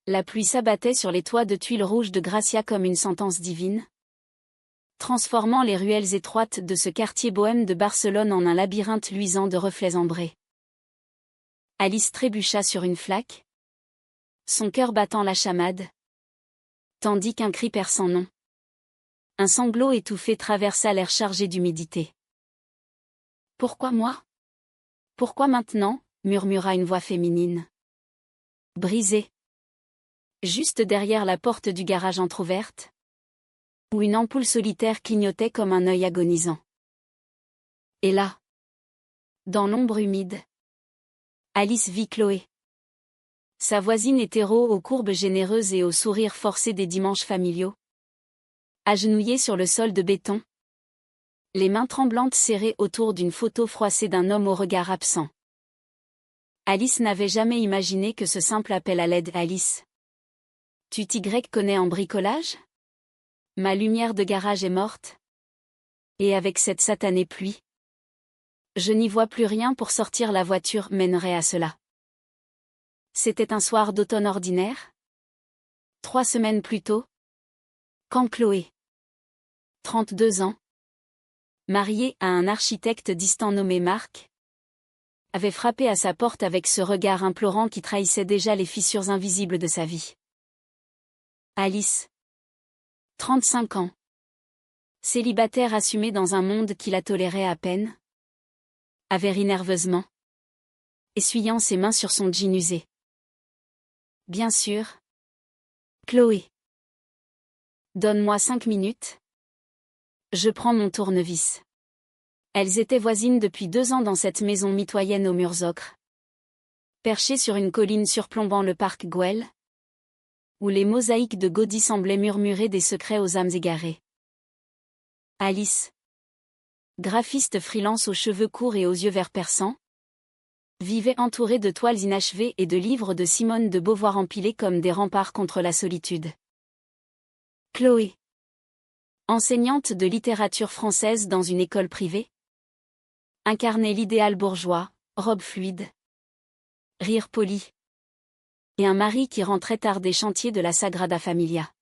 La pluie s'abattait sur les toits de tuiles rouges de Gracia comme une sentence divine, transformant les ruelles étroites de ce quartier bohème de Barcelone en un labyrinthe luisant de reflets ambrés. Alice trébucha sur une flaque, son cœur battant la chamade, tandis qu'un cri perçant non. Un sanglot étouffé traversa l'air chargé d'humidité. « Pourquoi moi ? Pourquoi maintenant ?» murmura une voix féminine. Brisée. Juste derrière la porte du garage entr'ouverte, où une ampoule solitaire clignotait comme un œil agonisant. Et là, dans l'ombre humide, Alice vit Chloé. Sa voisine hétéro aux courbes généreuses et au sourire forcé des dimanches familiaux. Agenouillée sur le sol de béton, les mains tremblantes serrées autour d'une photo froissée d'un homme au regard absent. Alice n'avait jamais imaginé que ce simple appel à l'aide. « Alice, tu t'y connais en bricolage ? Ma lumière de garage est morte. Et avec cette satanée pluie, je n'y vois plus rien pour sortir, la voiture mènerait à cela. » C'était un soir d'automne ordinaire. 3 semaines plus tôt, quand Chloé, 32 ans, mariée à un architecte distant nommé Marc, avait frappé à sa porte avec ce regard implorant qui trahissait déjà les fissures invisibles de sa vie. Alice, 35 ans, célibataire assumée dans un monde qui la tolérait à peine, avait ri nerveusement, essuyant ses mains sur son jean usé. Bien sûr. Chloé. Donne-moi 5 minutes. Je prends mon tournevis. Elles étaient voisines depuis 2 ans dans cette maison mitoyenne aux murs ocre, perchée sur une colline surplombant le parc Güell, où les mosaïques de Gaudí semblaient murmurer des secrets aux âmes égarées. Alice, graphiste freelance aux cheveux courts et aux yeux verts perçants, vivait entourée de toiles inachevées et de livres de Simone de Beauvoir empilés comme des remparts contre la solitude. Chloé, enseignante de littérature française dans une école privée, incarnait l'idéal bourgeois, robe fluide, rire poli, et un mari qui rentrait tard des chantiers de la Sagrada Familia.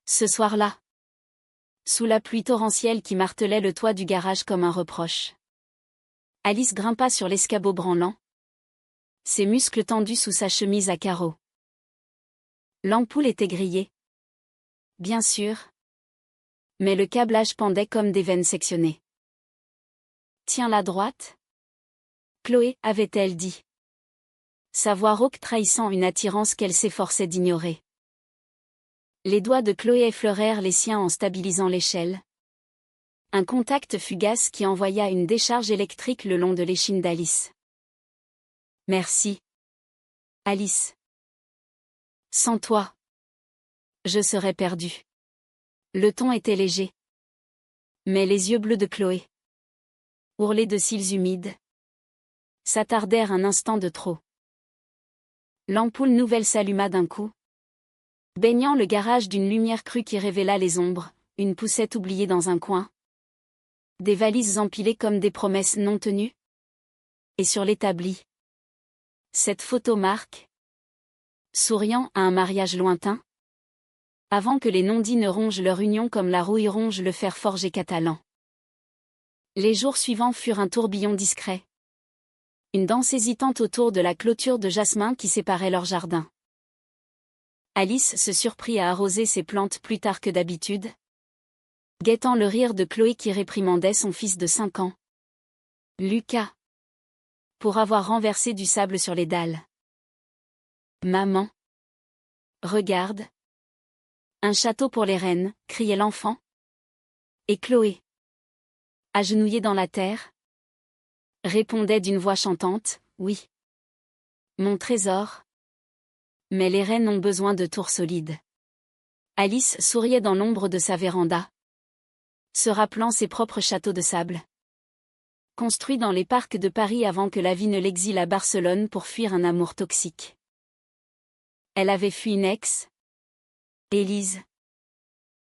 Ce soir-là, sous la pluie torrentielle qui martelait le toit du garage comme un reproche, Alice grimpa sur l'escabeau branlant, ses muscles tendus sous sa chemise à carreaux. L'ampoule était grillée. Bien sûr. Mais le câblage pendait comme des veines sectionnées. Tiens la droite. Chloé, avait-elle dit. Sa voix rauque trahissant une attirance qu'elle s'efforçait d'ignorer. Les doigts de Chloé effleurèrent les siens en stabilisant l'échelle. Un contact fugace qui envoya une décharge électrique le long de l'échine d'Alice. Merci. Alice. Sans toi, je serais perdue. Le ton était léger. Mais les yeux bleus de Chloé, ourlés de cils humides, s'attardèrent un instant de trop. L'ampoule nouvelle s'alluma d'un coup, baignant le garage d'une lumière crue qui révéla les ombres, une poussette oubliée dans un coin, des valises empilées comme des promesses non tenues. Et sur l'établi, cette photo Marc, souriant à un mariage lointain, avant que les non-dits ne rongent leur union comme la rouille ronge le fer forgé catalan. Les jours suivants furent un tourbillon discret. Une danse hésitante autour de la clôture de jasmin qui séparait leur jardin. Alice se surprit à arroser ses plantes plus tard que d'habitude, guettant le rire de Chloé qui réprimandait son fils de 5 ans, Lucas, pour avoir renversé du sable sur les dalles. Maman, regarde. Un château pour les reines, criait l'enfant. Et Chloé, agenouillée dans la terre, répondait d'une voix chantante, oui. Mon trésor. Mais les reines ont besoin de tours solides. Alice souriait dans l'ombre de sa véranda, se rappelant ses propres châteaux de sable, construits dans les parcs de Paris avant que la vie ne l'exile à Barcelone pour fuir un amour toxique. Elle avait fui une ex, Élise,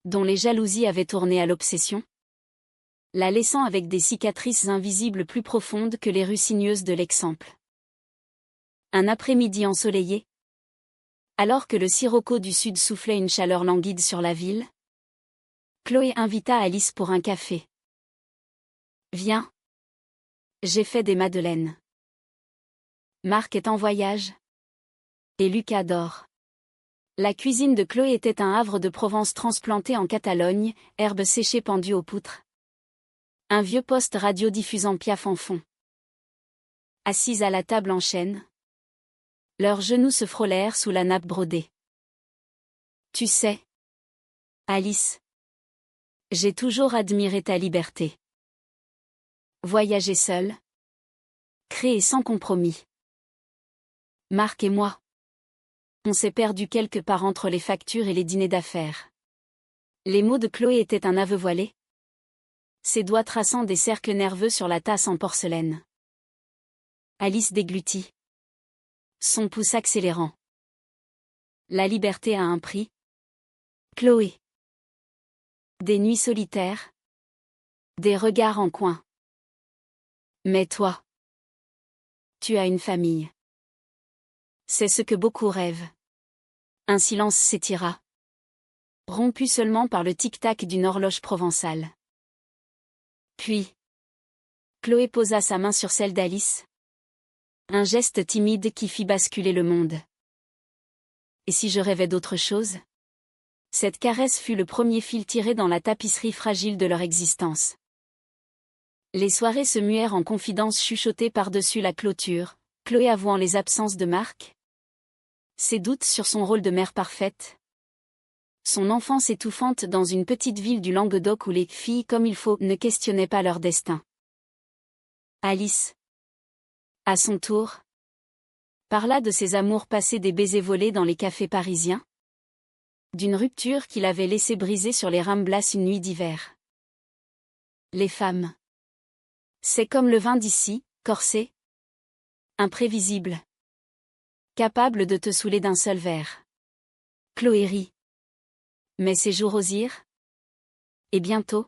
dont les jalousies avaient tourné à l'obsession, la laissant avec des cicatrices invisibles plus profondes que les rues sinueuses de l'Exemple. Un après-midi ensoleillé, Alors que le sirocco du sud soufflait une chaleur languide sur la ville, Chloé invita Alice pour un café. Viens. J'ai fait des madeleines. Marc est en voyage. Et Lucas dort. La cuisine de Chloé était un havre de Provence transplanté en Catalogne, herbes séchées pendues aux poutres. Un vieux poste radio diffusant Piaf en fond. Assises à la table en chêne, leurs genoux se frôlèrent sous la nappe brodée. Tu sais, Alice, j'ai toujours admiré ta liberté. Voyager seul, créer sans compromis. Marc et moi, on s'est perdu quelque part entre les factures et les dîners d'affaires. Les mots de Chloé étaient un aveu voilé, ses doigts traçant des cercles nerveux sur la tasse en porcelaine. Alice déglutit, son pouce accélérant. La liberté a un prix. Chloé. Des nuits solitaires. Des regards en coin. Mais toi, tu as une famille. C'est ce que beaucoup rêvent. Un silence s'étira, rompu seulement par le tic-tac d'une horloge provençale. Puis, Chloé posa sa main sur celle d'Alice. Un geste timide qui fit basculer le monde. Et si je rêvais d'autre chose? Cette caresse fut le premier fil tiré dans la tapisserie fragile de leur existence. Les soirées se muèrent en confidences chuchotées par-dessus la clôture, Chloé avouant les absences de Marc, ses doutes sur son rôle de mère parfaite, son enfance étouffante dans une petite ville du Languedoc où les filles comme il faut ne questionnaient pas leur destin. Alice, à son tour, parla de ses amours passés, des baisers volés dans les cafés parisiens, d'une rupture qu'il avait laissé briser sur les Ramblas une nuit d'hiver. Les femmes, c'est comme le vin d'ici, corsé, imprévisible, capable de te saouler d'un seul verre. Chloé rit. Mais ces jours osirent. Et bientôt,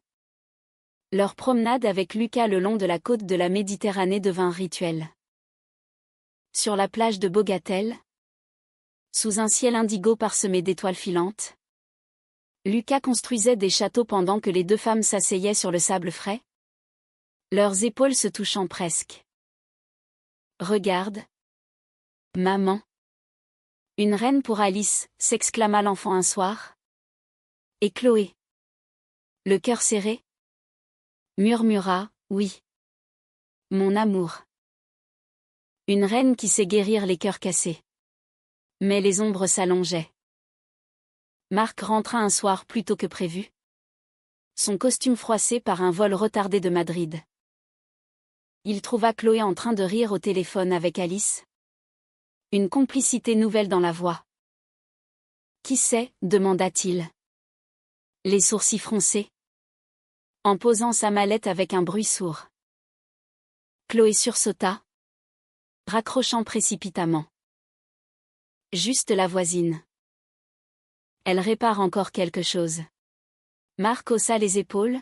leur promenade avec Lucas le long de la côte de la Méditerranée devint un rituel. Sur la plage de Bogatel, sous un ciel indigo parsemé d'étoiles filantes, Lucas construisait des châteaux pendant que les deux femmes s'asseyaient sur le sable frais, leurs épaules se touchant presque. Regarde, maman. Une reine pour Alice, s'exclama l'enfant un soir. Et Chloé, le cœur serré, murmura, oui. Mon amour. Une reine qui sait guérir les cœurs cassés. Mais les ombres s'allongeaient. Marc rentra un soir plus tôt que prévu. Son costume froissé par un vol retardé de Madrid. Il trouva Chloé en train de rire au téléphone avec Alice. Une complicité nouvelle dans la voix. Qui sait, demanda-t-il. Les sourcils froncés. En posant sa mallette avec un bruit sourd. Chloé sursauta, raccrochant précipitamment. Juste la voisine. Elle répare encore quelque chose. Marc haussa les épaules.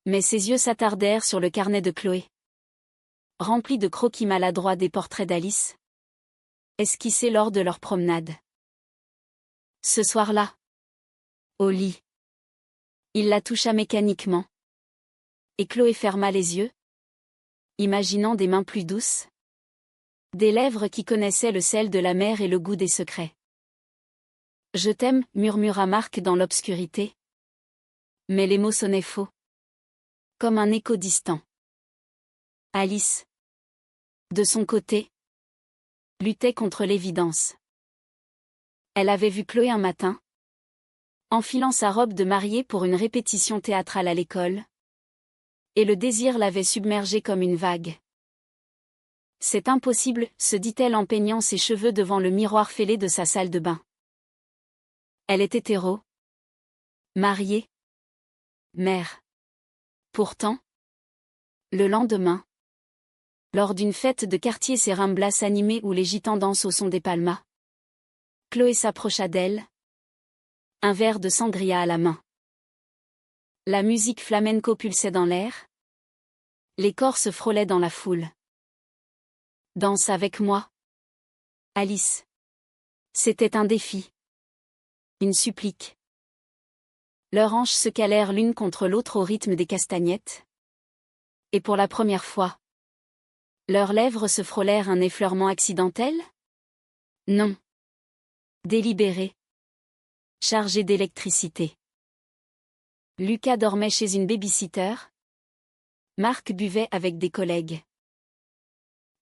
Mais ses yeux s'attardèrent sur le carnet de Chloé. Rempli de croquis maladroits des portraits d'Alice. Esquissés lors de leur promenade. Ce soir-là. Au lit. Il la toucha mécaniquement. Et Chloé ferma les yeux. Imaginant des mains plus douces. Des lèvres qui connaissaient le sel de la mer et le goût des secrets. Je t'aime, murmura Marc dans l'obscurité. Mais les mots sonnaient faux. Comme un écho distant. Alice, de son côté, luttait contre l'évidence. Elle avait vu Chloé un matin, enfilant sa robe de mariée pour une répétition théâtrale à l'école. Et le désir l'avait submergée comme une vague. C'est impossible, se dit-elle en peignant ses cheveux devant le miroir fêlé de sa salle de bain. Elle est hétéro. Mariée. Mère. Pourtant, le lendemain, lors d'une fête de quartier ces Ramblas animées où les gitans dansent au son des palmas, Chloé s'approcha d'elle. Un verre de sangria à la main. La musique flamenco pulsait dans l'air. Les corps se frôlaient dans la foule. Danse avec moi. Alice. C'était un défi. Une supplique. Leurs hanches se calèrent l'une contre l'autre au rythme des castagnettes. Et pour la première fois, leurs lèvres se frôlèrent un effleurement accidentel? Non. Délibéré. Chargé d'électricité. Lucas dormait chez une baby-sitter. Marc buvait avec des collègues.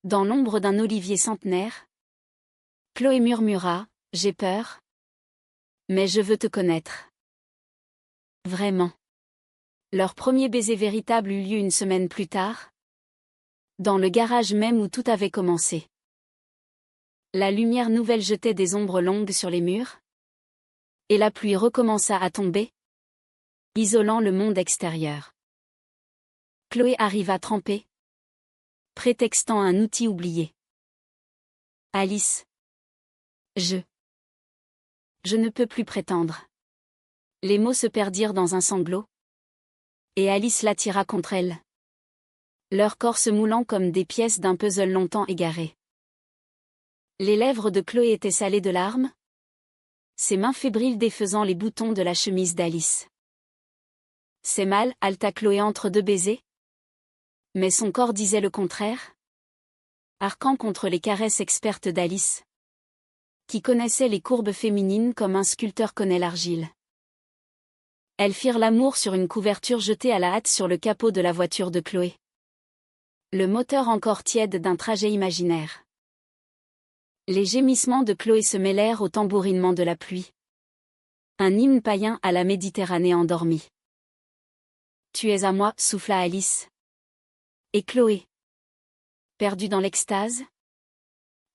Dans l'ombre d'un olivier centenaire, Chloé murmura, « J'ai peur. Mais je veux te connaître. » Vraiment. Leur premier baiser véritable eut lieu une semaine plus tard, dans le garage même où tout avait commencé. La lumière nouvelle jetait des ombres longues sur les murs, et la pluie recommença à tomber, isolant le monde extérieur. Chloé arriva trempée, prétextant un outil oublié. Alice. Je ne peux plus prétendre. Les mots se perdirent dans un sanglot, et Alice l'attira contre elle. Leurs corps se moulant comme des pièces d'un puzzle longtemps égaré. Les lèvres de Chloé étaient salées de larmes, ses mains fébriles défaisant les boutons de la chemise d'Alice. C'est mal, haleta Chloé entre deux baisers. Mais son corps disait le contraire, arquant contre les caresses expertes d'Alice, qui connaissait les courbes féminines comme un sculpteur connaît l'argile. Elles firent l'amour sur une couverture jetée à la hâte sur le capot de la voiture de Chloé. Le moteur encore tiède d'un trajet imaginaire. Les gémissements de Chloé se mêlèrent au tambourinement de la pluie. Un hymne païen à la Méditerranée endormie. Tu es à moi, souffla Alice. Et Chloé, perdue dans l'extase,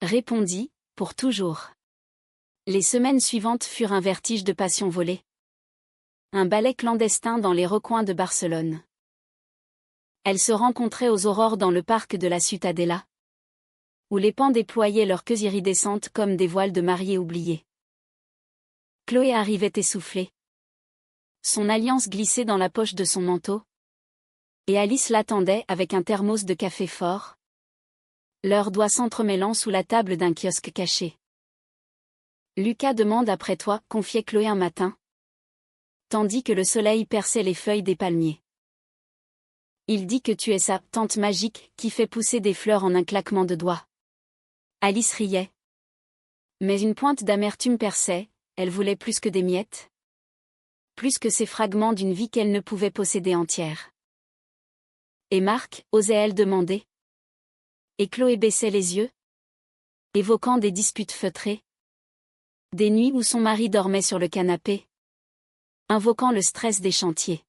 répondit, pour toujours. Les semaines suivantes furent un vertige de passion volée. Un ballet clandestin dans les recoins de Barcelone. Elles se rencontraient aux aurores dans le parc de la Ciutadella, où les pans déployaient leurs queues iridescentes comme des voiles de mariés oubliés. Chloé arrivait essoufflée. Son alliance glissait dans la poche de son manteau, et Alice l'attendait avec un thermos de café fort, leurs doigts s'entremêlant sous la table d'un kiosque caché. Lucas demande après toi, confiait Chloé un matin, tandis que le soleil perçait les feuilles des palmiers. Il dit que tu es sa tante magique qui fait pousser des fleurs en un claquement de doigts. Alice riait. Mais une pointe d'amertume perçait, elle voulait plus que des miettes. Plus que ces fragments d'une vie qu'elle ne pouvait posséder entière. Et Marc, osait-elle demander? Et Chloé baissait les yeux, évoquant des disputes feutrées. Des nuits où son mari dormait sur le canapé, invoquant le stress des chantiers.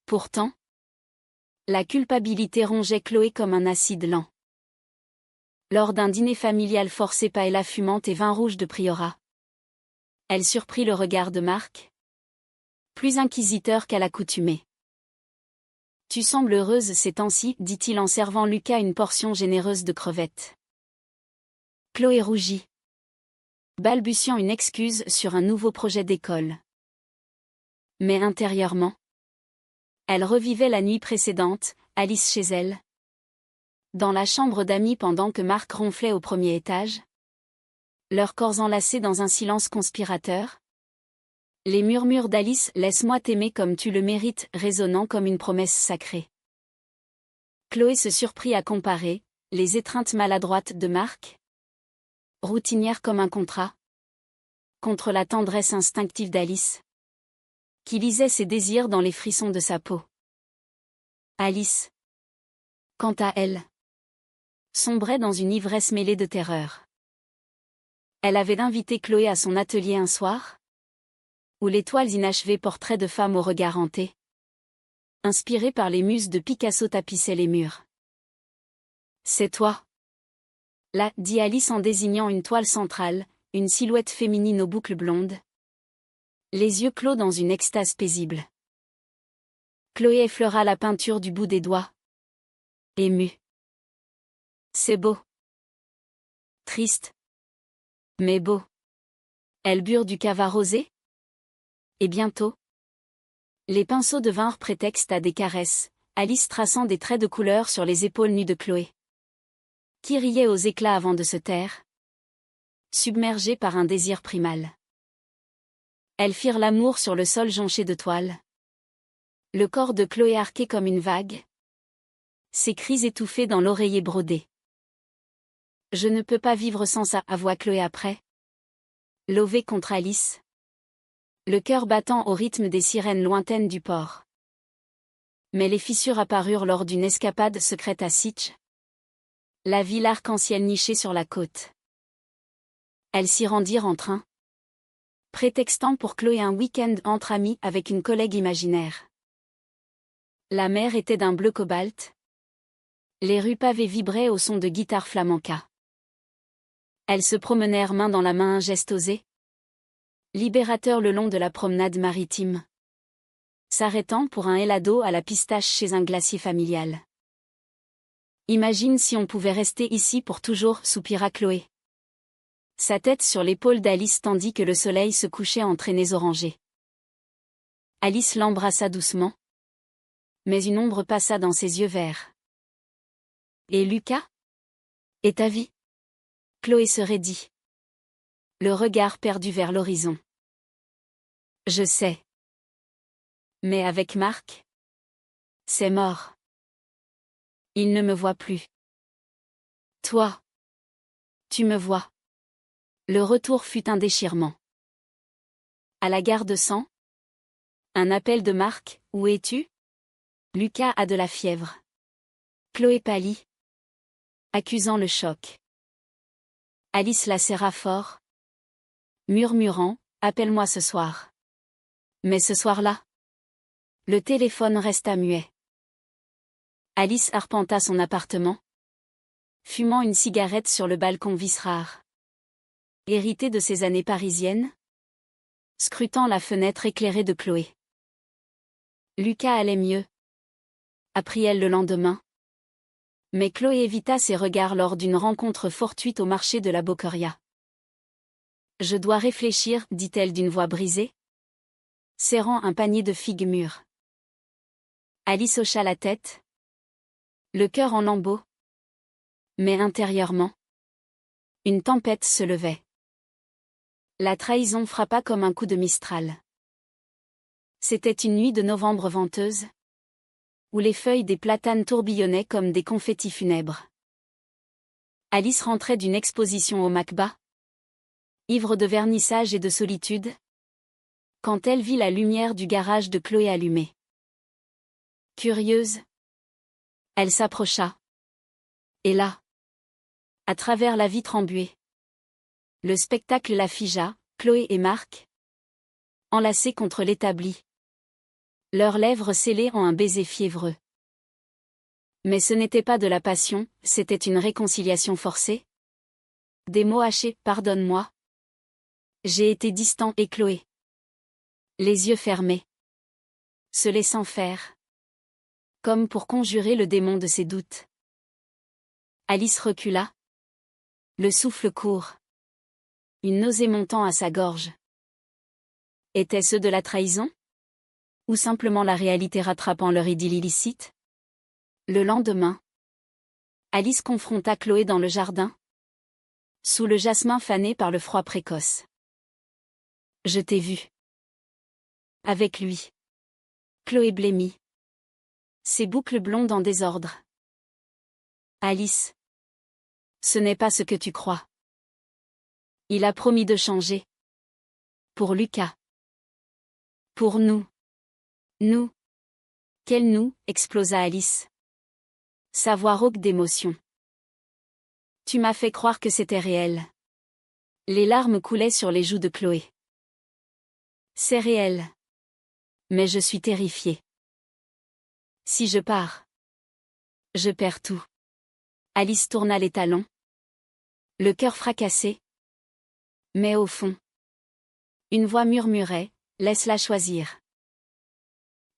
Pourtant, la culpabilité rongeait Chloé comme un acide lent. Lors d'un dîner familial forcé paella fumante et vin rouge de Priorat, elle surprit le regard de Marc, plus inquisiteur qu'à l'accoutumée. Tu sembles heureuse ces temps-ci, dit-il en servant Lucas une portion généreuse de crevettes. Chloé rougit, balbutiant une excuse sur un nouveau projet d'école. Mais intérieurement, elle revivait la nuit précédente, Alice chez elle, dans la chambre d'amis pendant que Marc ronflait au premier étage, leurs corps enlacés dans un silence conspirateur. Les murmures d'Alice « Laisse-moi t'aimer comme tu le mérites » résonnant comme une promesse sacrée. Chloé se surprit à comparer les étreintes maladroites de Marc, routinières comme un contrat, contre la tendresse instinctive d'Alice, qui lisait ses désirs dans les frissons de sa peau. Alice, quant à elle, sombrait dans une ivresse mêlée de terreur. Elle avait invité Chloé à son atelier un soir, où les toiles inachevées portraits de femmes au regard hanté, inspirés par les muses de Picasso tapissaient les murs. « C'est toi !» Là, dit Alice en désignant une toile centrale, une silhouette féminine aux boucles blondes, les yeux clos dans une extase paisible. Chloé effleura la peinture du bout des doigts. Émue. C'est beau. Triste. Mais beau. Elles burent du cava rosé? Et bientôt, les pinceaux devinrent prétexte à des caresses, Alice traçant des traits de couleur sur les épaules nues de Chloé, qui riait aux éclats avant de se taire, submergées par un désir primal. Elles firent l'amour sur le sol jonché de toiles. Le corps de Chloé arqué comme une vague. Ses cris étouffés dans l'oreiller brodé. Je ne peux pas vivre sans ça, avoua Chloé après. Levée contre Alice. Le cœur battant au rythme des sirènes lointaines du port. Mais les fissures apparurent lors d'une escapade secrète à Sitges. La ville arc-en-ciel nichée sur la côte. Elles s'y rendirent en train. Prétextant pour Chloé un week-end entre amis avec une collègue imaginaire. La mer était d'un bleu cobalt. Les rues pavées vibraient au son de guitare flamenca. Elles se promenèrent main dans la main, un geste osé. Libérateur le long de la promenade maritime. S'arrêtant pour un helado à la pistache chez un glacier familial. Imagine si on pouvait rester ici pour toujours, soupira Chloé. Sa tête sur l'épaule d'Alice tandis que le soleil se couchait en traînées orangées. Alice l'embrassa doucement. Mais une ombre passa dans ses yeux verts. Et Lucas? Et ta vie? Chloé se raidit. Le regard perdu vers l'horizon. Je sais. Mais avec Marc? C'est mort. Il ne me voit plus. Toi? Tu me vois. Le retour fut un déchirement. À la gare de Sens? Un appel de Marc, où es-tu? Lucas a de la fièvre. Chloé pâlit. Accusant le choc. Alice la serra fort. Murmurant, appelle-moi ce soir. Mais ce soir-là? Le téléphone resta muet. Alice arpenta son appartement. Fumant une cigarette sur le balcon vice-rare. Héritée de ses années parisiennes. Scrutant la fenêtre éclairée de Chloé. Lucas allait mieux. Apprit-elle le lendemain. Mais Chloé évita ses regards lors d'une rencontre fortuite au marché de la Boqueria. Je dois réfléchir, dit-elle d'une voix brisée. Serrant un panier de figues mûres. Alice hocha la tête. Le cœur en lambeaux. Mais intérieurement, une tempête se levait. La trahison frappa comme un coup de Mistral. C'était une nuit de novembre venteuse, où les feuilles des platanes tourbillonnaient comme des confettis funèbres. Alice rentrait d'une exposition au Macba, ivre de vernissage et de solitude, quand elle vit la lumière du garage de Chloé allumée. Curieuse, elle s'approcha. Et là, à travers la vitre embuée, le spectacle la figea, Chloé et Marc, enlacés contre l'établi. Leurs lèvres scellées en un baiser fiévreux. Mais ce n'était pas de la passion, c'était une réconciliation forcée. Des mots hachés, pardonne-moi. J'ai été distant et Chloé. Les yeux fermés. Se laissant faire. Comme pour conjurer le démon de ses doutes. Alice recula. Le souffle court. Une nausée montant à sa gorge. Était-ce de la trahison? Ou simplement la réalité rattrapant leur idylle illicite? Le lendemain, Alice confronta Chloé dans le jardin, sous le jasmin fané par le froid précoce. Je t'ai vu. Avec lui. Chloé blêmit. Ses boucles blondes en désordre. Alice. Ce n'est pas ce que tu crois. Il a promis de changer. Pour Lucas. Pour nous. Nous. Quel nous, explosa Alice. Sa voix rauque d'émotion. Tu m'as fait croire que c'était réel. Les larmes coulaient sur les joues de Chloé. C'est réel. Mais je suis terrifiée. Si je pars, je perds tout. Alice tourna les talons. Le cœur fracassé. Mais au fond, une voix murmurait, laisse-la choisir.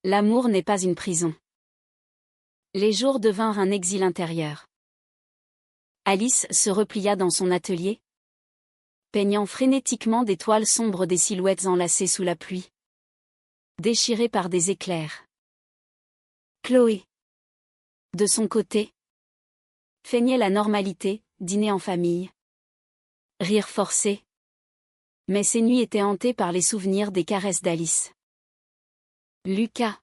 L'amour n'est pas une prison. Les jours devinrent un exil intérieur. Alice se replia dans son atelier, peignant frénétiquement des toiles sombres des silhouettes enlacées sous la pluie, déchirées par des éclairs. Chloé, de son côté, feignait la normalité, dîner en famille, Rire forcé. Mais ces nuits étaient hantées par les souvenirs des caresses d'Alice. Lucas,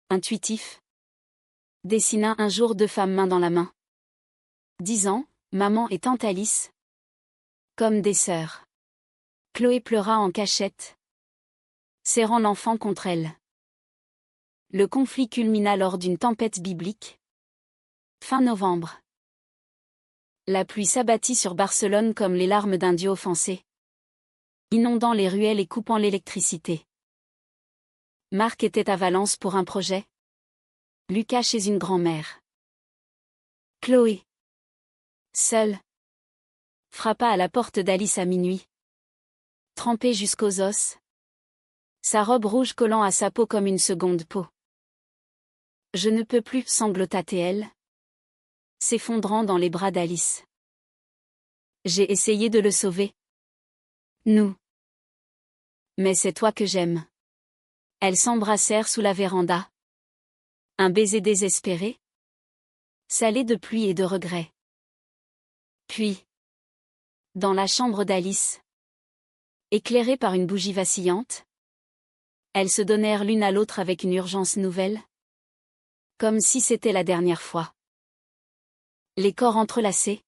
intuitif, dessina un jour deux femmes main dans la main. 10 ans, maman et tante Alice. Comme des sœurs. Chloé pleura en cachette, serrant l'enfant contre elle. Le conflit culmina lors d'une tempête biblique. Fin novembre. La pluie s'abattit sur Barcelone comme les larmes d'un dieu offensé, inondant les ruelles et coupant l'électricité. Marc était à Valence pour un projet. Lucas chez une grand-mère. Chloé, seule, frappa à la porte d'Alice à minuit. Trempée jusqu'aux os, sa robe rouge collant à sa peau comme une seconde peau. Je ne peux plus, sanglota-t-elle, s'effondrant dans les bras d'Alice. J'ai essayé de le sauver. Nous. Mais c'est toi que j'aime. Elles s'embrassèrent sous la véranda. Un baiser désespéré, salé de pluie et de regret. Puis, dans la chambre d'Alice, éclairée par une bougie vacillante, elles se donnèrent l'une à l'autre avec une urgence nouvelle, comme si c'était la dernière fois. Les corps entrelacés.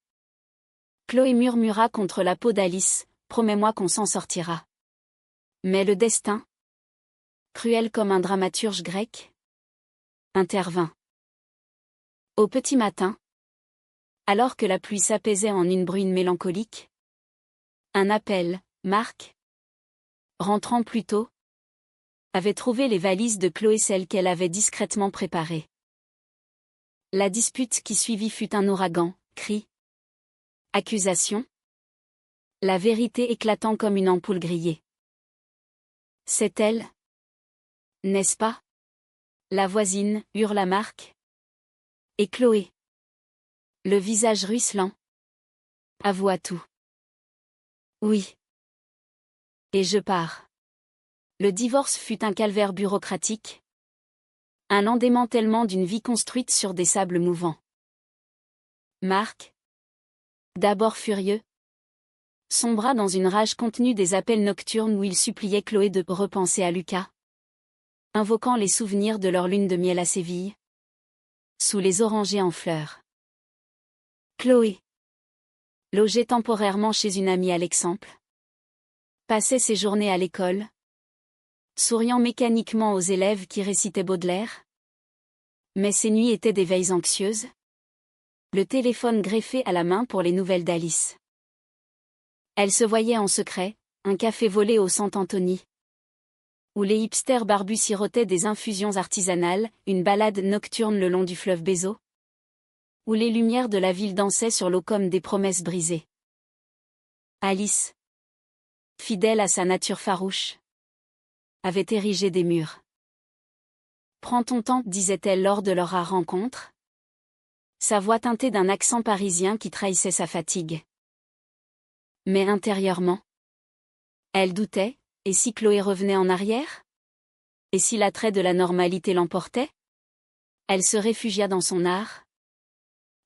Chloé murmura contre la peau d'Alice, « Promets-moi qu'on s'en sortira. » Mais le destin, cruel comme un dramaturge grec, intervint. Au petit matin, alors que la pluie s'apaisait en une bruine mélancolique, un appel, Marc, rentrant plus tôt, avait trouvé les valises de Chloé, celles qu'elle avait discrètement préparées. La dispute qui suivit fut un ouragan, cris, accusations, la vérité éclatant comme une ampoule grillée. C'est elle, n'est-ce pas? La voisine, hurla Marc. Et Chloé, le visage ruisselant, avoua tout. Oui. Et je pars. Le divorce fut un calvaire bureaucratique. Un lent démantèlement d'une vie construite sur des sables mouvants. Marc, d'abord furieux, sombra dans une rage contenue des appels nocturnes où il suppliait Chloé de repenser à Lucas, invoquant les souvenirs de leur lune de miel à Séville, sous les orangers en fleurs. Chloé, logée temporairement chez une amie à l'Eixample, passait ses journées à l'école, souriant mécaniquement aux élèves qui récitaient Baudelaire. Mais ses nuits étaient des veilles anxieuses, le téléphone greffé à la main pour les nouvelles d'Alice. Elle se voyait en secret, un café volé au Sant-Anthony, où les hipsters barbus sirotaient des infusions artisanales, une balade nocturne le long du fleuve Bézo, où les lumières de la ville dansaient sur l'eau comme des promesses brisées. Alice, fidèle à sa nature farouche, avait érigé des murs. « Prends ton temps, disait-elle lors de leur rare rencontre, sa voix teintée d'un accent parisien qui trahissait sa fatigue. Mais intérieurement, elle doutait, et si Chloé revenait en arrière? Et si l'attrait de la normalité l'emportait? Elle se réfugia dans son art,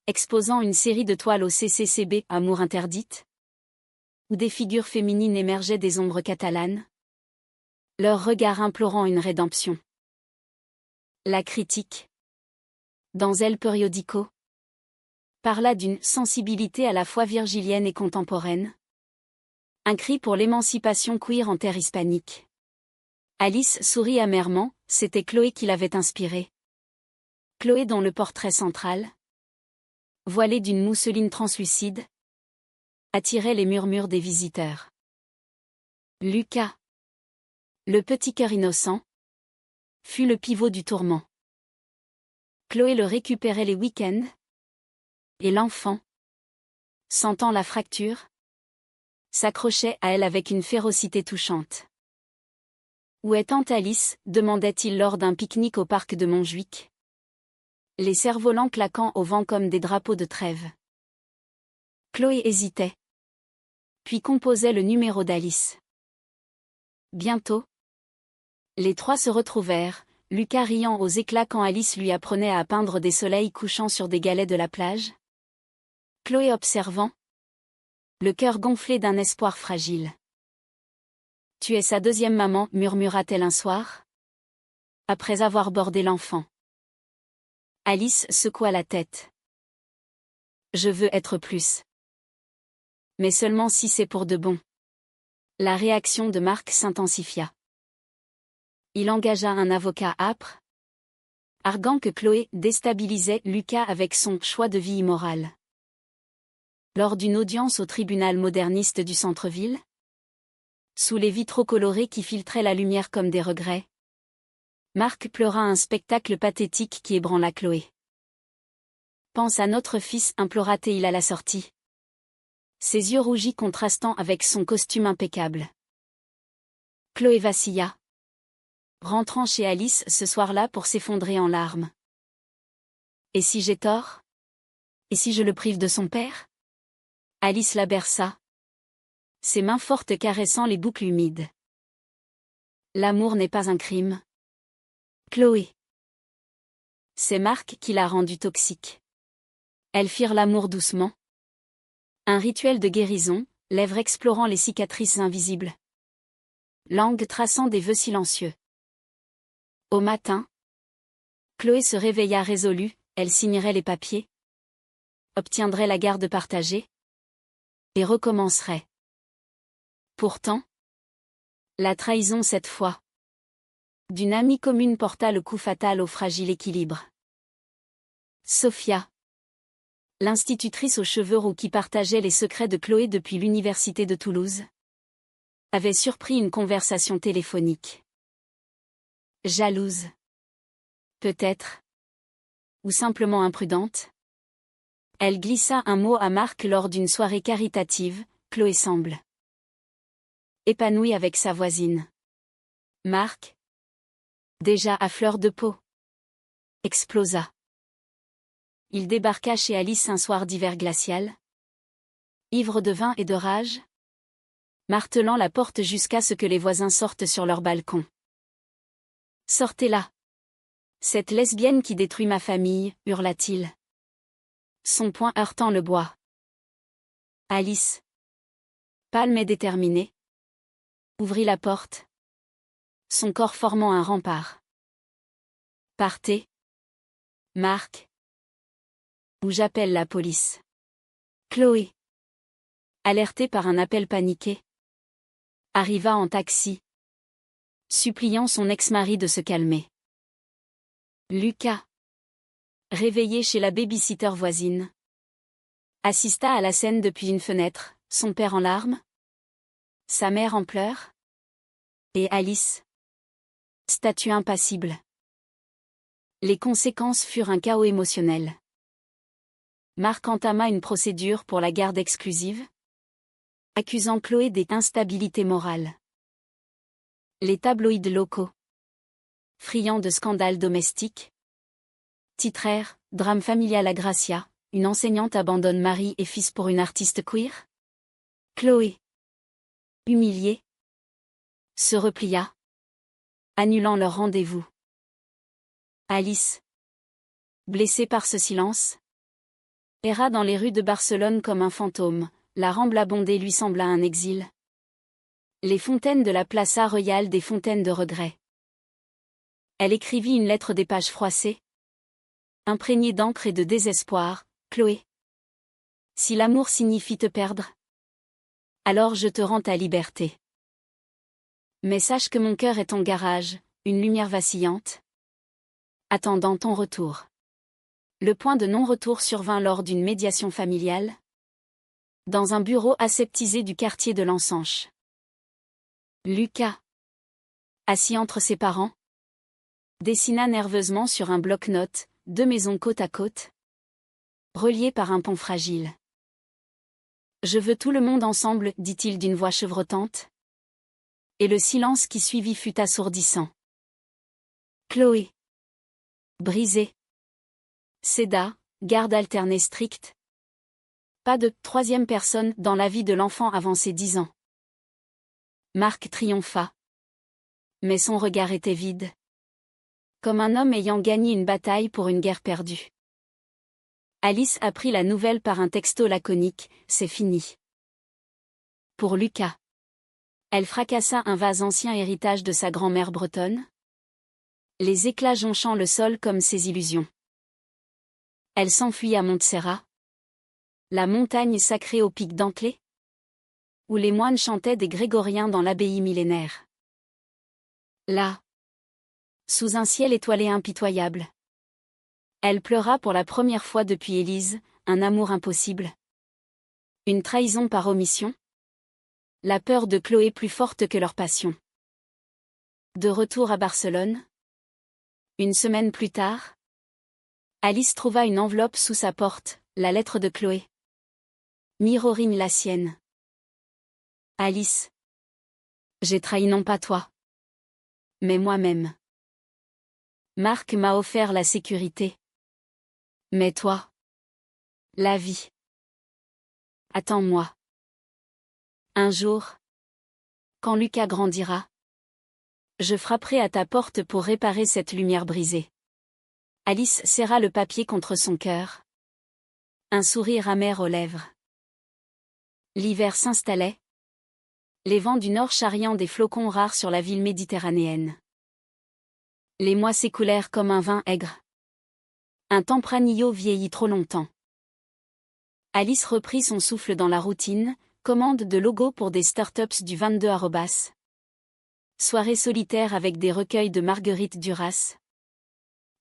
exposant une série de toiles au CCCB, Amour interdite, où des figures féminines émergeaient des ombres catalanes, leur regard implorant une rédemption. La critique, dans El Periódico, parla d'une sensibilité à la fois virgilienne et contemporaine. Un cri pour l'émancipation queer en terre hispanique. Alice sourit amèrement, c'était Chloé qui l'avait inspirée. Chloé dont le portrait central, voilé d'une mousseline translucide, attirait les murmures des visiteurs. Lucas, le petit cœur innocent, fut le pivot du tourment. Chloé le récupérait les week-ends, et l'enfant, sentant la fracture, s'accrochait à elle avec une férocité touchante. « Où est tante Alice ?» demandait-il lors d'un pique-nique au parc de Montjuic. Les cerfs-volants claquant au vent comme des drapeaux de trêve. Chloé hésitait, puis composait le numéro d'Alice. Bientôt, les trois se retrouvèrent, Lucas riant aux éclats quand Alice lui apprenait à peindre des soleils couchant sur des galets de la plage. Chloé observant, le cœur gonflé d'un espoir fragile. Tu es sa deuxième maman, murmura-t-elle un soir, après avoir bordé l'enfant. Alice secoua la tête. Je veux être plus. Mais seulement si c'est pour de bon. La réaction de Mark s'intensifia. Il engagea un avocat âpre, arguant que Chloé déstabilisait Lucas avec son choix de vie immoral. Lors d'une audience au tribunal moderniste du centre-ville, sous les vitraux colorés qui filtraient la lumière comme des regrets, Mark pleura un spectacle pathétique qui ébranla Chloé. Pense à notre fils, implora-t-il à la sortie. Ses yeux rougis contrastant avec son costume impeccable. Chloé vacilla, rentrant chez Alice ce soir-là pour s'effondrer en larmes. Et si j'ai tort? Et si je le prive de son père? Alice la berça, ses mains fortes caressant les boucles humides. L'amour n'est pas un crime. Chloé. C'est Mark qui l'a rendu toxique. Elles firent l'amour doucement. Un rituel de guérison, lèvres explorant les cicatrices invisibles. Langue traçant des vœux silencieux. Au matin, Chloé se réveilla résolue, elle signerait les papiers, obtiendrait la garde partagée, et recommencerait. Pourtant, la trahison cette fois d'une amie commune porta le coup fatal au fragile équilibre. Sophia, l'institutrice aux cheveux roux qui partageait les secrets de Chloé depuis l'université de Toulouse, avait surpris une conversation téléphonique. Jalouse. Peut-être. Ou simplement imprudente. Elle glissa un mot à Mark lors d'une soirée caritative, Chloé semble épanouie avec sa voisine. Mark, déjà à fleur de peau, explosa. Il débarqua chez Alice un soir d'hiver glacial, ivre de vin et de rage, martelant la porte jusqu'à ce que les voisins sortent sur leur balcon. Sortez-la. Cette lesbienne qui détruit ma famille, hurla-t-il. Son poing heurtant le bois. Alice, pâle mais déterminée, ouvrit la porte, son corps formant un rempart. Partez, Mark, ou j'appelle la police. Chloé, alertée par un appel paniqué, arriva en taxi, suppliant son ex-mari de se calmer. Lucas, réveillé chez la baby-sitter voisine, assista à la scène depuis une fenêtre, son père en larmes, sa mère en pleurs, et Alice, statue impassible. Les conséquences furent un chaos émotionnel. Mark entama une procédure pour la garde exclusive, accusant Chloé d'instabilité morale. Les tabloïds locaux, friands de scandales domestiques, titrèrent « Drame familial à Gracia, une enseignante abandonne mari et fils pour une artiste queer ». Chloé, humiliée, se replia, annulant leur rendez-vous. Alice, blessée par ce silence, erra dans les rues de Barcelone comme un fantôme, la Rambla bondée lui sembla un exil. Les fontaines de la Plaça Royale des fontaines de regret. Elle écrivit une lettre des pages froissées, imprégnée d'encre et de désespoir. Chloé, si l'amour signifie te perdre, alors je te rends ta liberté. Mais sache que mon cœur est ton garage, une lumière vacillante, attendant ton retour. Le point de non-retour survint lors d'une médiation familiale, dans un bureau aseptisé du quartier de l'Ensanche. Lucas, assis entre ses parents, dessina nerveusement sur un bloc-notes, 2 maisons côte à côte, reliées par un pont fragile. Je veux tout le monde ensemble, dit-il d'une voix chevrotante. Et le silence qui suivit fut assourdissant. Chloé, brisée, céda, garde alternée stricte. Pas de troisième personne dans la vie de l'enfant avant ses 10 ans. Mark triompha. Mais son regard était vide. Comme un homme ayant gagné une bataille pour une guerre perdue. Alice apprit la nouvelle par un texto laconique, c'est fini. Pour Lucas. Elle fracassa un vase ancien héritage de sa grand-mère bretonne. Les éclats jonchant le sol comme ses illusions. Elle s'enfuit à Montserrat. La montagne sacrée au pic dentelé. Où les moines chantaient des grégoriens dans l'abbaye millénaire. Là. Sous un ciel étoilé impitoyable. Elle pleura pour la première fois depuis Élise, un amour impossible. Une trahison par omission. La peur de Chloé plus forte que leur passion. De retour à Barcelone. Une semaine plus tard. Alice trouva une enveloppe sous sa porte, la lettre de Chloé. Mirorine la sienne. Alice. J'ai trahi non pas toi. Mais moi-même. Marc m'a offert la sécurité. Mais toi. La vie. Attends-moi. Un jour. Quand Lucas grandira. Je frapperai à ta porte pour réparer cette lumière brisée. Alice serra le papier contre son cœur. Un sourire amer aux lèvres. L'hiver s'installait. Les vents du nord charriant des flocons rares sur la ville méditerranéenne. Les mois s'écoulèrent comme un vin aigre. Un tempranillo vieillit trop longtemps. Alice reprit son souffle dans la routine, commande de logos pour des startups du 22 arrobas. Soirée solitaire avec des recueils de Marguerite Duras.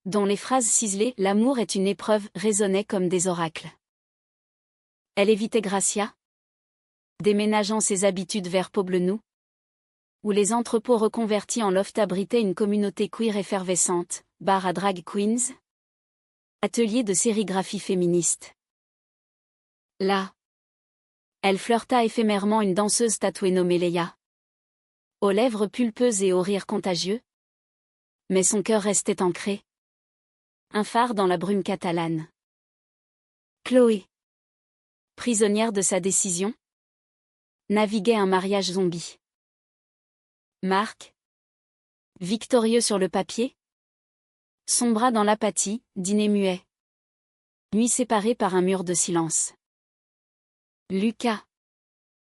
Dont les phrases ciselées « L'amour est une épreuve » résonnaient comme des oracles. Elle évitait Gracia. Déménageant ses habitudes vers Poblenou. Où les entrepôts reconvertis en loft abritaient une communauté queer effervescente, bar à drag queens. Atelier de sérigraphie féministe. Là. Elle flirta éphémèrement une danseuse tatouée nommée Leia. Aux lèvres pulpeuses et au rire contagieux. Mais son cœur restait ancré. Un phare dans la brume catalane. Chloé. Prisonnière de sa décision. Naviguait un mariage zombie. Marc. Victorieux sur le papier. Sombra dans l'apathie, dîner muet. Nuit séparée par un mur de silence. Lucas.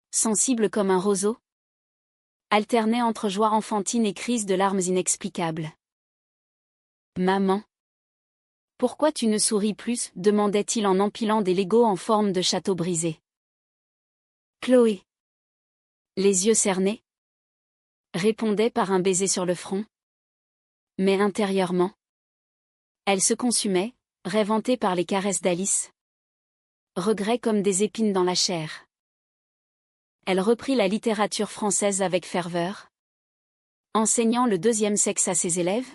Sensible comme un roseau. Alternait entre joie enfantine et crise de larmes inexplicables. Maman. Pourquoi tu ne souris plus demandait-il en empilant des Legos en forme de château brisé. Chloé. Les yeux cernés. Répondait par un baiser sur le front. Mais intérieurement. Elle se consumait, rêvantée par les caresses d'Alice. Regrets comme des épines dans la chair. Elle reprit la littérature française avec ferveur. Enseignant le deuxième sexe à ses élèves.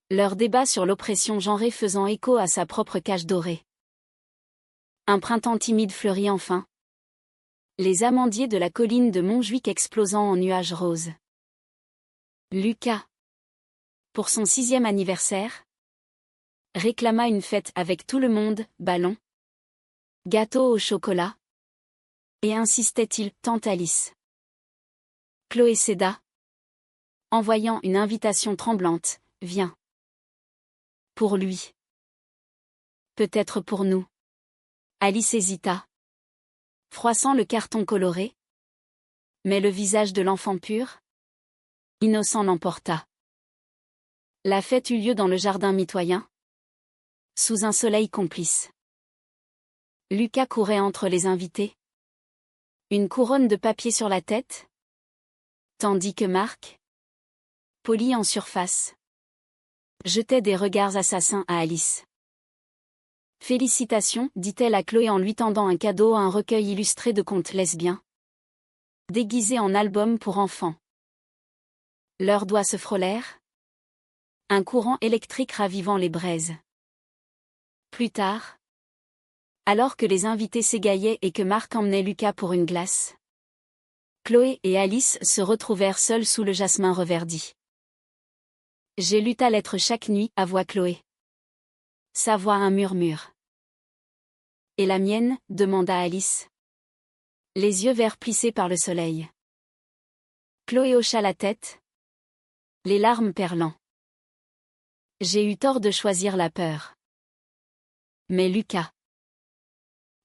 Leur débat sur l'oppression genrée faisant écho à sa propre cage dorée. Un printemps timide fleurit enfin. Les amandiers de la colline de Montjuic explosant en nuages roses. Lucas. Pour son 6e anniversaire. Réclama une fête avec tout le monde, ballons. Gâteau au chocolat. Et insistait-il, tant Alice. Chloé céda. Envoyant une invitation tremblante, viens. Pour lui. Peut-être pour nous. Alice hésita. Froissant le carton coloré. Mais le visage de l'enfant pur. Innocent l'emporta. La fête eut lieu dans le jardin mitoyen. Sous un soleil complice. Lucas courait entre les invités. Une couronne de papier sur la tête. Tandis que Marc, poli en surface, jetait des regards assassins à Alice. Félicitations, dit-elle à Chloé en lui tendant un cadeau, un recueil illustré de contes lesbiens. Déguisé en album pour enfants. Leurs doigts se frôlèrent. Un courant électrique ravivant les braises. Plus tard, alors que les invités s'égaillaient et que Marc emmenait Lucas pour une glace, Chloé et Alice se retrouvèrent seules sous le jasmin reverdi. J'ai lu ta lettre chaque nuit, avoua Chloé. Sa voix un murmure. Et la mienne, demanda Alice. Les yeux verts plissés par le soleil. Chloé hocha la tête. Les larmes perlant. J'ai eu tort de choisir la peur. Mais Lucas.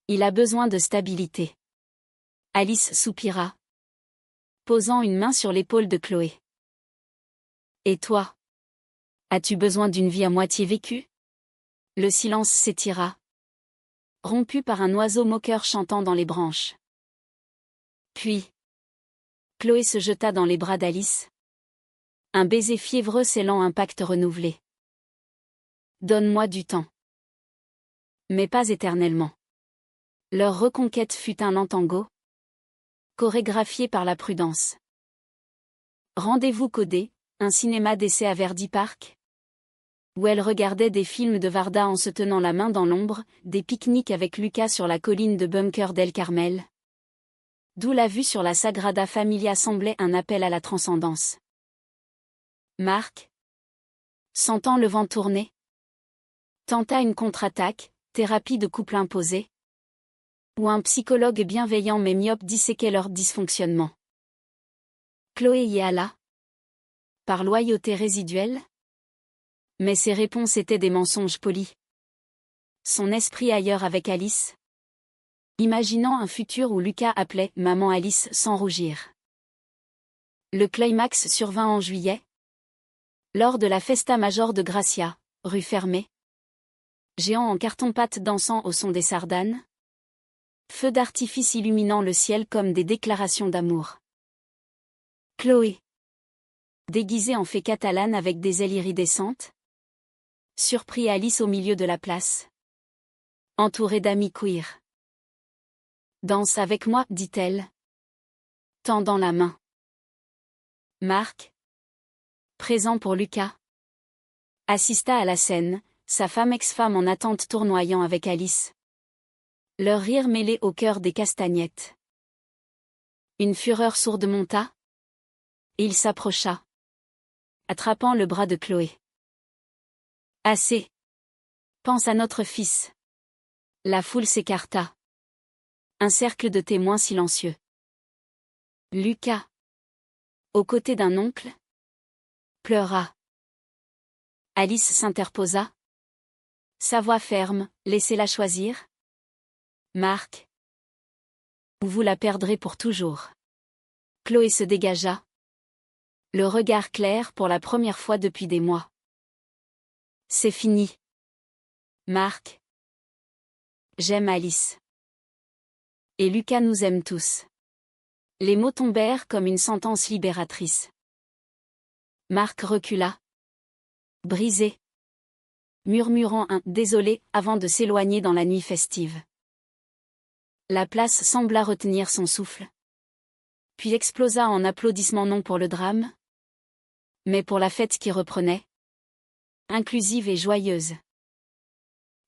Il a besoin de stabilité. Alice soupira, posant une main sur l'épaule de Chloé. Et toi? As-tu besoin d'une vie à moitié vécue? Le silence s'étira, rompu par un oiseau moqueur chantant dans les branches. Puis, Chloé se jeta dans les bras d'Alice. Un baiser fiévreux scellant un pacte renouvelé. Donne-moi du temps. Mais pas éternellement. Leur reconquête fut un lent tango, chorégraphié par la prudence. Rendez-vous codé, un cinéma d'essai à Verdi Park, où elle regardait des films de Varda en se tenant la main dans l'ombre, des pique-niques avec Lucas sur la colline de Bunker del Carmel. D'où la vue sur la Sagrada Familia semblait un appel à la transcendance. Marc, sentant le vent tourner, tenta une contre-attaque, thérapie de couple imposée, où un psychologue bienveillant mais myope disséquait leur dysfonctionnement. Chloé y alla. Par loyauté résiduelle? Mais ses réponses étaient des mensonges polis. Son esprit ailleurs avec Alice. Imaginant un futur où Lucas appelait « Maman Alice » sans rougir. Le climax survint en juillet. Lors de la Festa Major de Gracia, rue fermée. Géants en carton-pâte dansant au son des sardanes. Feux d'artifice illuminant le ciel comme des déclarations d'amour. Chloé. Déguisée en fée catalane avec des ailes iridescentes. Surprit Alice au milieu de la place. Entourée d'amis queer. Danse avec moi, dit-elle. Tendant la main. Marc, présent pour Lucas, assista à la scène, sa femme ex-femme en attente tournoyant avec Alice. Leur rire mêlé au cœur des castagnettes. Une fureur sourde monta. Et il s'approcha, attrapant le bras de Chloé. Assez. Pense à notre fils. La foule s'écarta. Un cercle de témoins silencieux. Lucas, aux côtés d'un oncle, pleura. Alice s'interposa. Sa voix ferme, laissez-la choisir. Marc. Ou vous la perdrez pour toujours. Chloé se dégagea. Le regard clair pour la première fois depuis des mois. C'est fini. Marc. J'aime Alice. Et Lucas nous aime tous. Les mots tombèrent comme une sentence libératrice. Marc recula. Brisé. Murmurant un « désolé » avant de s'éloigner dans la nuit festive. La place sembla retenir son souffle. Puis explosa en applaudissements non pour le drame, mais pour la fête qui reprenait. Inclusive et joyeuse.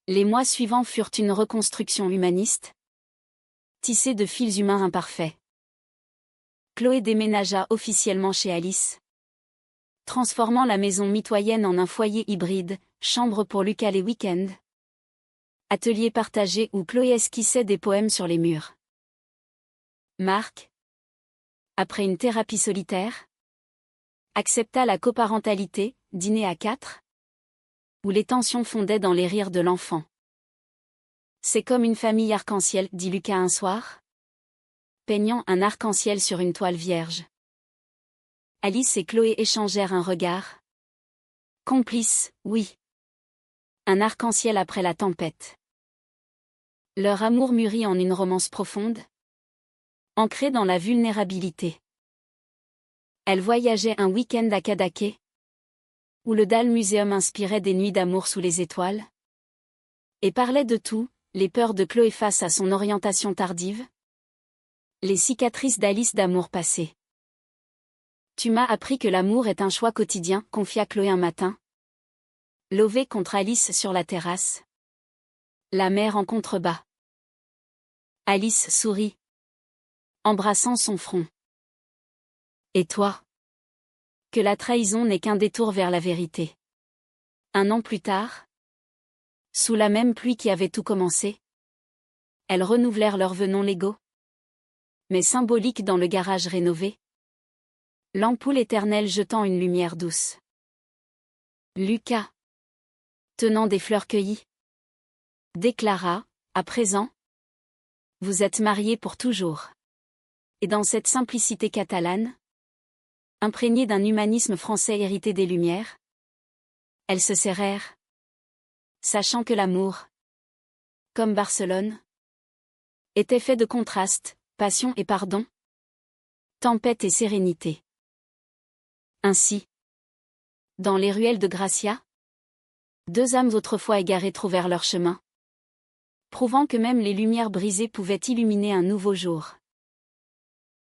Les mois suivants furent une reconstruction humaniste, tissée de fils humains imparfaits. Chloé déménagea officiellement chez Alice, transformant la maison mitoyenne en un foyer hybride, chambre pour Lucas les week-ends, atelier partagé où Chloé esquissait des poèmes sur les murs. Marc, après une thérapie solitaire, accepta la coparentalité, dîner à 4, où les tensions fondaient dans les rires de l'enfant. C'est comme une famille arc-en-ciel, dit Lucas un soir, peignant un arc-en-ciel sur une toile vierge. Alice et Chloé échangèrent un regard. Complices, oui. Un arc-en-ciel après la tempête. Leur amour mûrit en une romance profonde, ancrée dans la vulnérabilité. Elle voyageait un week-end à Cadaqués, où le Dahl Museum inspirait des nuits d'amour sous les étoiles, et parlait de tout, les peurs de Chloé face à son orientation tardive, les cicatrices d'Alice d'amour passé. Tu m'as appris que l'amour est un choix quotidien, confia Chloé un matin. Levée contre Alice sur la terrasse. La mer en contrebas. Alice sourit, embrassant son front. Et toi? Que la trahison n'est qu'un détour vers la vérité. Un an plus tard, sous la même pluie qui avait tout commencé, elles renouvelèrent leurs vœux non légaux, mais symboliques dans le garage rénové. L'ampoule éternelle jetant une lumière douce. Lucas, tenant des fleurs cueillies, déclara, à présent, vous êtes mariés pour toujours. Et dans cette simplicité catalane, imprégnée d'un humanisme français hérité des Lumières, elles se serrèrent, sachant que l'amour, comme Barcelone, était fait de contrastes, passion et pardon, tempête et sérénité. Ainsi, dans les ruelles de Gracia, deux âmes autrefois égarées trouvèrent leur chemin, prouvant que même les lumières brisées pouvaient illuminer un nouveau jour.